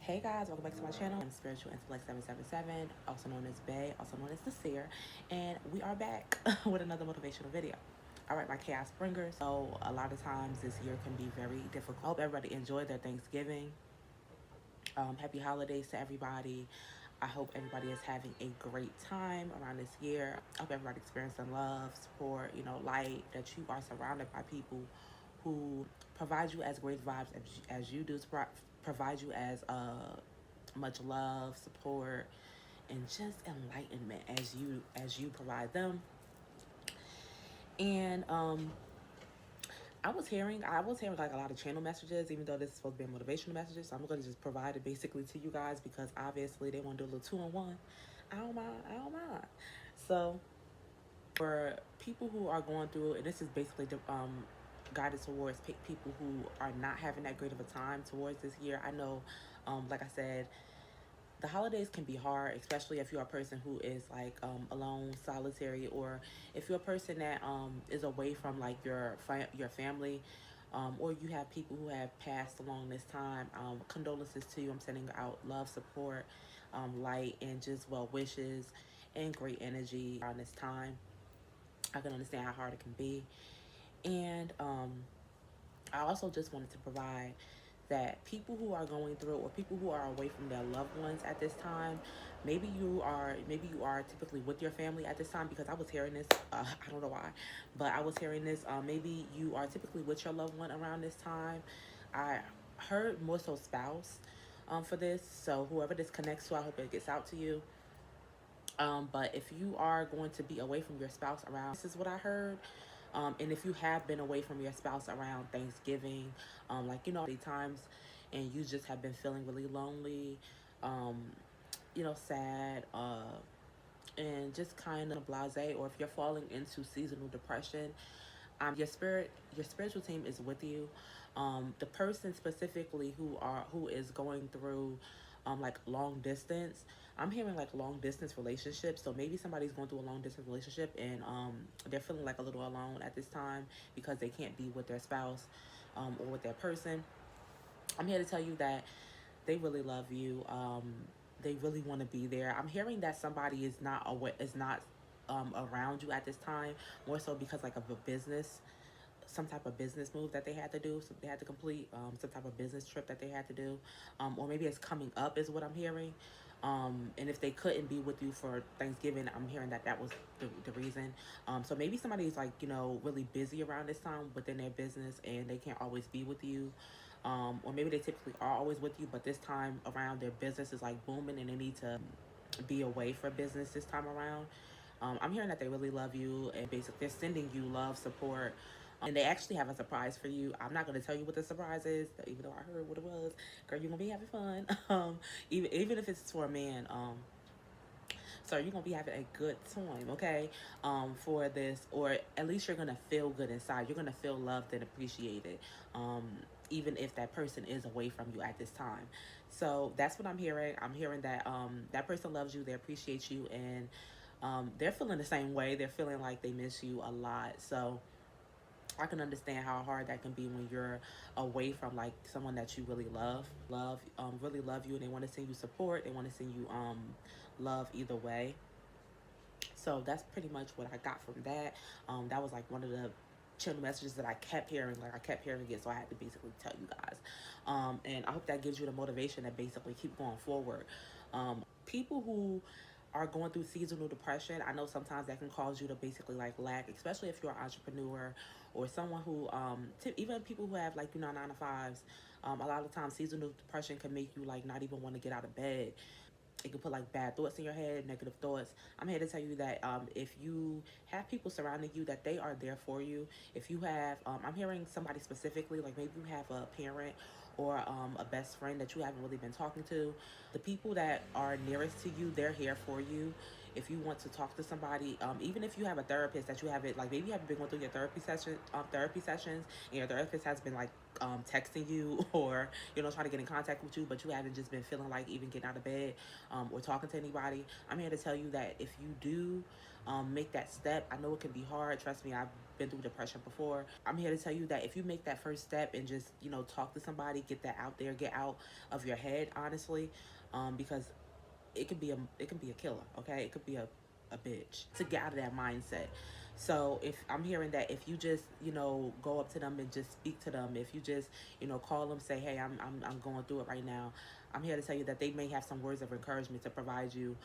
Hey guys, welcome back to my channel. I'm Spiritual Intellect 777, also known as Bay, also known as the Seer, and we are back with another motivational video. All right, my chaos bringers. So a lot of times this year can be very difficult. I hope everybody enjoyed their Thanksgiving. Happy holidays to everybody. I hope everybody is having a great time around this year. I hope everybody experiencing love, support, light, that you are surrounded by people who provide you as great vibes as you do, to provide you as much love, support, and just enlightenment as you provide them. And I was hearing like a lot of channel messages, even though this is supposed to be a motivational messages. So I'm gonna just provide it basically to you guys because obviously they want to do a little 2-in-1. I don't mind. So for people who are going through, and this is basically the guided towards people who are not having that great of a time towards this year. I know, like I said, the holidays can be hard, especially if you're a person who is like alone, solitary, or if you're a person that is away from like your family, or you have people who have passed along this time. Condolences to you. I'm sending out love, support, light, and just well wishes and great energy around this time. I can understand how hard it can be, and I also just wanted to provide that people who are going through, or people who are away from their loved ones at this time, maybe you are typically with your family at this time, because I was hearing this, I don't know why, but I was hearing this, maybe you are typically with your loved one around this time. I heard more so spouse for this, so whoever this connects to, I hope it gets out to you. But if you are going to be away from your spouse around, this is what I heard. And if you have been away from your spouse around Thanksgiving, the times, and you just have been feeling really lonely, sad, and just kind of blasé, or if you're falling into seasonal depression, your spiritual team is with you. The person specifically who is going through like long distance, I'm hearing like long distance relationships. So maybe somebody's going through a long distance relationship, and they're feeling like a little alone at this time because they can't be with their spouse or with their person. I'm here to tell you that they really love you. They really want to be there. I'm hearing that somebody is not around you at this time, more so because like of a business, some type of business move that they had to do, so they had to complete, some type of business trip that they had to do, or maybe it's coming up is what I'm hearing. And if they couldn't be with you for Thanksgiving, I'm hearing that was the reason. So maybe somebody's like, really busy around this time within their business, and they can't always be with you. Or maybe they typically are always with you, but this time around their business is like booming and they need to be away for business this time around. I'm hearing that they really love you, and basically they're sending you love, support, and they actually have a surprise for you. I'm not going to tell you what the surprise is, even though I heard what it was. Girl, you're going to be having fun. Even if it's for a man, so you're going to be having a good time, okay, for this, or at least you're going to feel good inside. You're going to feel loved and appreciated, even if that person is away from you at this time. So that's what I'm hearing. I'm hearing that that person loves you, they appreciate you, and they're feeling the same way. They're feeling like they miss you a lot. So I can understand how hard that can be when you're away from like someone that you really really love you, and they want to send you support. They want to send you love either way. So that's pretty much what I got from that. That was like one of the channel messages that I kept hearing. Like I kept hearing it, so I had to basically tell you guys. And I hope that gives you the motivation to basically keep going forward. People who are going through seasonal depression, I know sometimes that can cause you to basically like lack, especially if you're an entrepreneur or someone who, even people who have like, 9-to-5s. A lot of times seasonal depression can make you like not even want to get out of bed. It can put like bad thoughts in your head, negative thoughts. I'm here to tell you that if you have people surrounding you, that they are there for you. If you have, I'm hearing somebody specifically, like maybe you have a parent or a best friend that you haven't really been talking to. The people that are nearest to you, they're here for you. If you want to talk to somebody, even if you have a therapist that you haven't, like maybe you haven't been going through your therapy sessions, and your therapist has been like texting you or, you know, trying to get in contact with you, but you haven't just been feeling like even getting out of bed or talking to anybody, I'm here to tell you that if you do make that step, I know it can be hard. Trust me, I've been through depression before. I'm here to tell you that if you make that first step and just, you know, talk to somebody, get that out there, get out of your head, honestly, because it can be a killer, okay? It could be a bitch to get out of that mindset. So if I'm hearing that, if you just, you know, go up to them and just speak to them, if you just, you know, call them, say, hey, I'm going through it right now, I'm here to tell you that they may have some words of encouragement to provide you.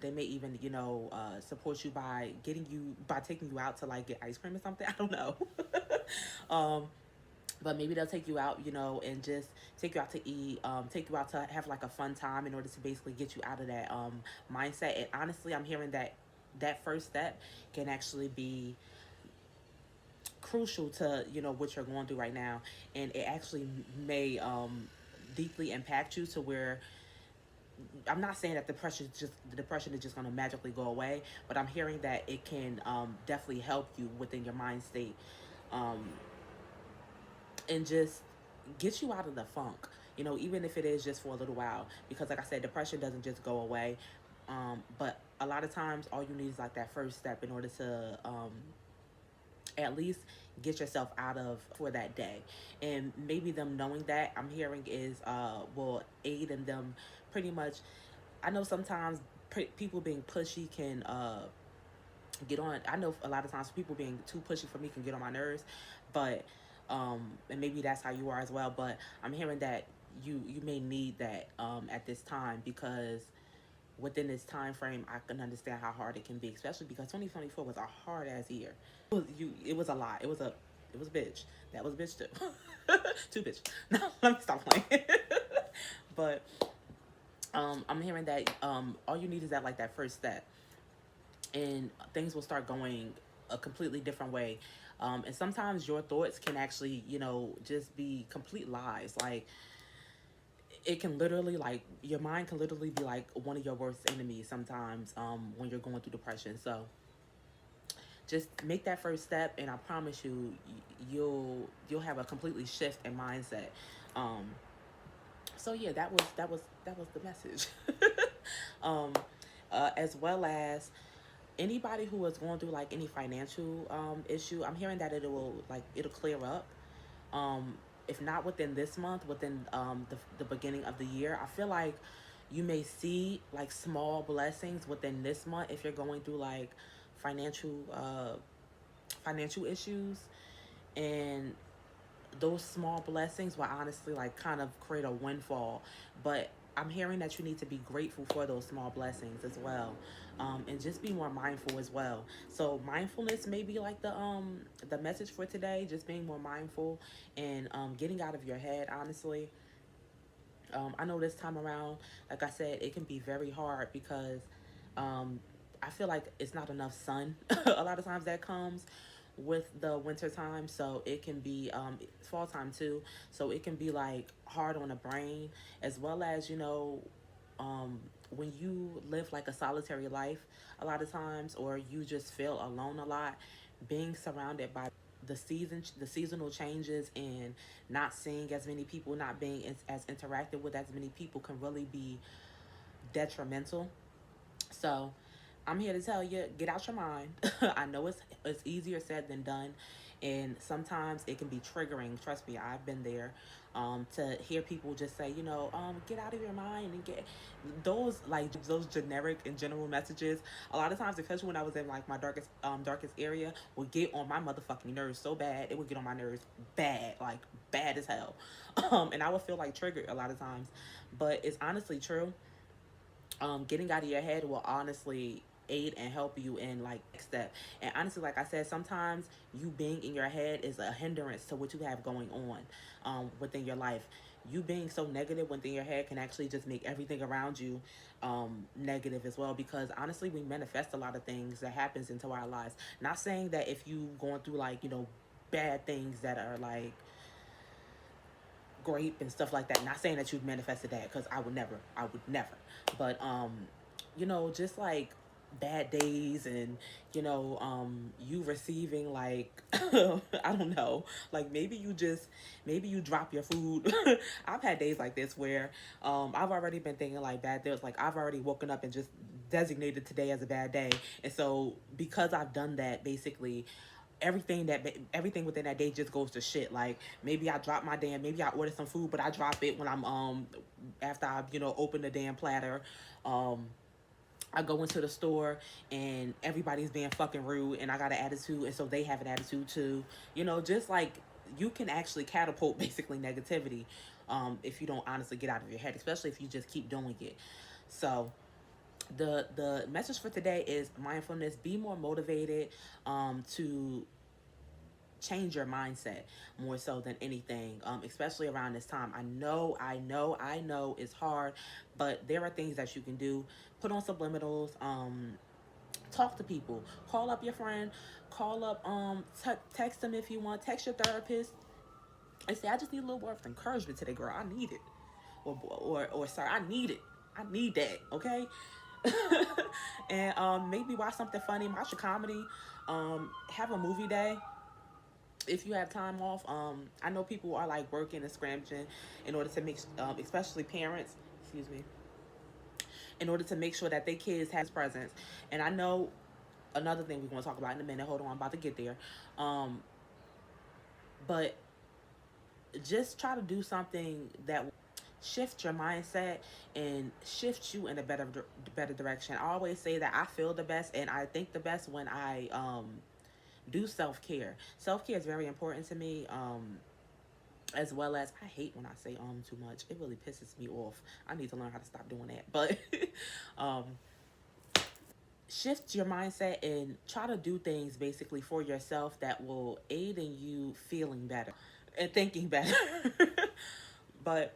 They may even, you know, support you by taking you out to like get ice cream or something. I don't know. um, but maybe they'll take you out, you know, and just take you out to eat, take you out to have like a fun time in order to basically get you out of that mindset. And honestly, I'm hearing that that first step can actually be crucial to, you know, what you're going through right now, and it actually may deeply impact you to where I'm not saying that the depression is just going to magically go away, but I'm hearing that it can definitely help you within your mind state. Um, and just get you out of the funk, you know, even if it is just for a little while, because like I said, depression doesn't just go away. But a lot of times all you need is like that first step in order to at least get yourself out of for that day. And maybe them knowing that, I'm hearing, is will aid in them pretty much. I know sometimes people being pushy can get on. I know a lot of times people being too pushy for me can get on my nerves, but and maybe that's how you are as well. But I'm hearing that you may need that at this time, because within this time frame, I can understand how hard it can be, especially because 2024 was a hard ass year. It was a lot. It was a bitch. That was a bitch too. Too bitch. No, let me stop playing. But I'm hearing that all you need is that, like, that first step, and things will start going a completely different way. And sometimes your thoughts can actually, you know, just be complete lies. Like, it can literally, like, your mind can literally be like one of your worst enemies sometimes when you're going through depression. So just make that first step, and I promise you, you'll have a completely shift in mindset. Um, so yeah, that was the message. um, as well as anybody who is going through like any financial issue, I'm hearing that it'll clear up. Um, if not within this month, within the beginning of the year. I feel like you may see like small blessings within this month if you're going through like financial financial issues, and those small blessings will honestly like kind of create a windfall. But I'm hearing that you need to be grateful for those small blessings as well, and just be more mindful as well. So mindfulness may be like the message for today. Just being more mindful and getting out of your head. Honestly, I know this time around, like I said, it can be very hard because um, I feel like it's not enough sun a lot of times that comes with the winter time. So it can be fall time too. So it can be like hard on the brain, as well as, you know, when you live like a solitary life a lot of times, or you just feel alone a lot, being surrounded by the seasonal changes and not seeing as many people, not being as interactive with as many people, can really be detrimental. So I'm here to tell you, get out your mind. I know it's easier said than done, and sometimes it can be triggering. Trust me, I've been there. To hear people just say, you know, get out of your mind and get those generic and general messages. A lot of times, especially when I was in like my darkest area, would get on my motherfucking nerves so bad. It would get on my nerves bad, like bad as hell. And I would feel like triggered a lot of times, but it's honestly true. Getting out of your head will honestly aid and help you in like next step. And honestly, like I said, sometimes you being in your head is a hindrance to what you have going on within your life. You being so negative within your head can actually just make everything around you negative as well, because honestly, we manifest a lot of things that happens into our lives. Not saying that if you going through like, you know, bad things that are like grape and stuff like that. Not saying that you've manifested that, because I would never. But you know, just like bad days, and you receiving like I don't know, like maybe you drop your food. I've had days like this where I've already been thinking like bad days, like I've already woken up and just designated today as a bad day. And so because I've done that, basically everything within that day just goes to shit. Like maybe I drop my damn, maybe I order some food, but I drop it when I'm after I open the damn platter. I go into the store and everybody's being fucking rude, and I got an attitude, and so they have an attitude too. Just like you can actually catapult basically negativity if you don't honestly get out of your head, especially if you just keep doing it. So the message for today is mindfulness. Be more motivated to change your mindset more so than anything, especially around this time. I know it's hard, but there are things that you can do. Put on subliminals, talk to people, call up your friend, call up, text them if you want, text your therapist and say, I just need a little word of encouragement today, girl. I need it. Or sir, I need it. I need that, okay? And maybe watch something funny, watch a comedy, have a movie day if you have time off. I know people are like working and scrounging in order to make, especially parents, excuse me, in order to make sure that their kids have presents. And I know another thing we're going to talk about in a minute. Hold on, I'm about to get there. But just try to do something that will shift your mindset and shift you in a better direction. I always say that I feel the best and I think the best when I do self-care. Self-care is very important to me. As well as, I hate when I say too much. It really pisses me off. I need to learn how to stop doing that. But um shift your mindset and try to do things basically for yourself that will aid in you feeling better and thinking better. But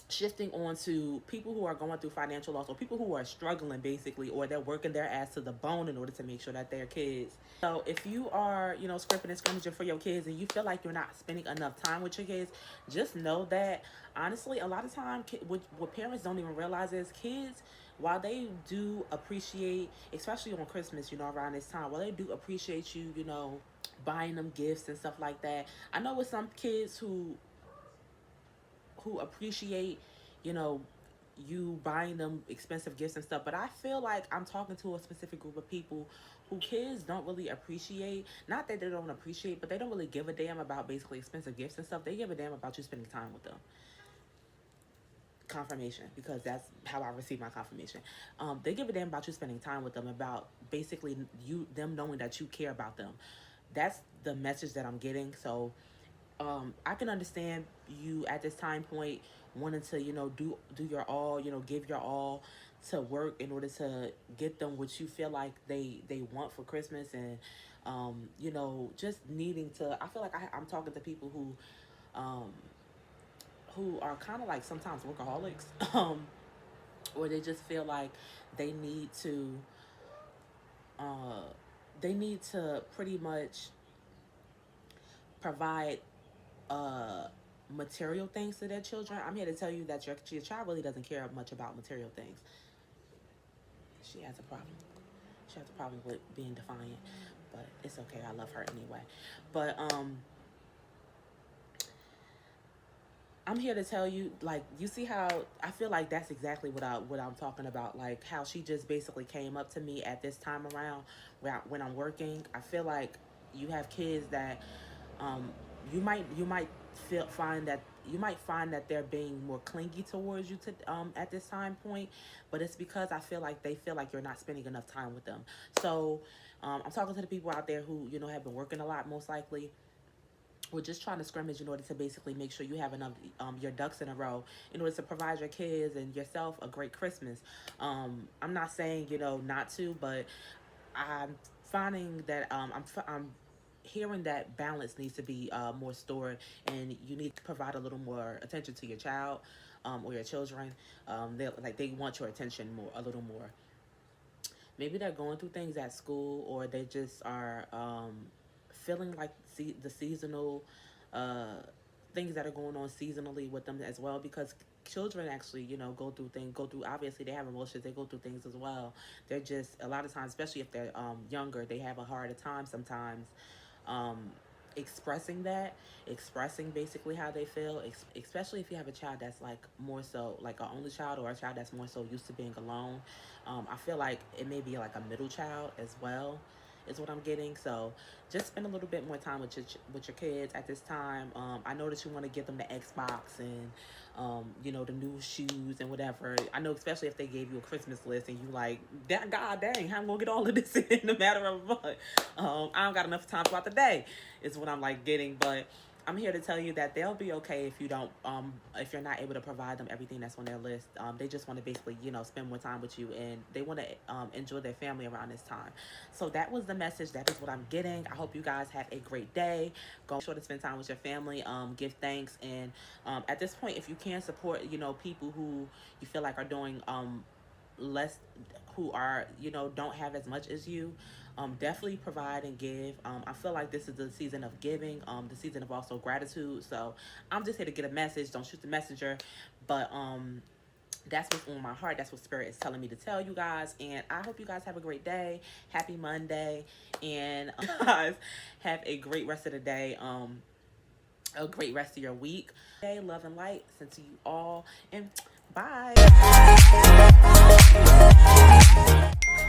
shifting on to people who are going through financial loss, or people who are struggling basically, or they're working their ass to the bone in order to make sure that their kids. So if you are, scripting and scrimmaging for your kids and you feel like you're not spending enough time with your kids, just know that honestly, a lot of time, what parents don't even realize is kids, while they do appreciate, especially on Christmas, around this time, while they do appreciate you, buying them gifts and stuff like that. I know with some kids who appreciate, you know, you buying them expensive gifts and stuff. But I feel like I'm talking to a specific group of people who kids don't really appreciate. Not that they don't appreciate, but they don't really give a damn about basically expensive gifts and stuff. They give a damn about you spending time with them. Confirmation, because that's how I receive my confirmation. They give a damn about you spending time with them, about basically them knowing that you care about them. That's the message that I'm getting. So I can understand you at this time point wanting to, do your all, give your all to work in order to get them what you feel like they want for Christmas. And just needing to. I feel like I'm talking to people um, who are kind of like sometimes workaholics, or they just feel like they need to uh, pretty much provide material things to their children. I'm here to tell you that your child really doesn't care much about material things. She has a problem. She has a problem with being defiant, but it's okay. I love her anyway. But I'm here to tell you, like, you see how I feel like that's exactly what I'm talking about. Like how she just basically came up to me at this time around when I'm working. I feel like you have kids that um, you might find that they're being more clingy towards you to at this time point, but it's because I feel like they feel like you're not spending enough time with them. So I'm talking to the people out there who have been working a lot, most likely. We're just trying to scrimmage in order to basically make sure you have enough your ducks in a row in order to provide your kids and yourself a great Christmas. I'm not saying not to, but I'm finding that I'm hearing that balance needs to be more stored, and you need to provide a little more attention to your child or your children. They want your attention a little more. Maybe they're going through things at school, or they just are feeling like the seasonal uh, things that are going on seasonally with them as well, because children actually, go through things, obviously they have emotions, they go through things as well. They're just, a lot of times, especially if they're younger, they have a harder time sometimes um, expressing that, expressing basically how they feel, especially if you have a child that's like more so like an only child, or a child that's more so used to being alone. I feel like it may be like a middle child as well, is what I'm getting. So just spend a little bit more time with your kids at this time. I know that you want to give them the Xbox and the new shoes and whatever. I know, especially if they gave you a Christmas list and you like, that, God dang, how I'm gonna get all of this in a matter of a month. I don't got enough time throughout the day, is what I'm like getting. But I'm here to tell you that they'll be okay if you don't, if you're not able to provide them everything that's on their list. They just want to basically, spend more time with you, and they want to enjoy their family around this time. So that was the message. That is what I'm getting. I hope you guys have a great day. Go sure to spend time with your family. Give thanks, and at this point, if you can support, people who you feel like are doing less, who are, don't have as much as you, definitely provide and give. I feel like this is the season of giving, the season of also gratitude. So I'm just here to get a message. Don't shoot the messenger. But that's what's on my heart. That's what Spirit is telling me to tell you guys. And I hope you guys have a great day. Happy Monday. And guys, have a great rest of the day. A great rest of your week. Love and light sent to you all. And bye.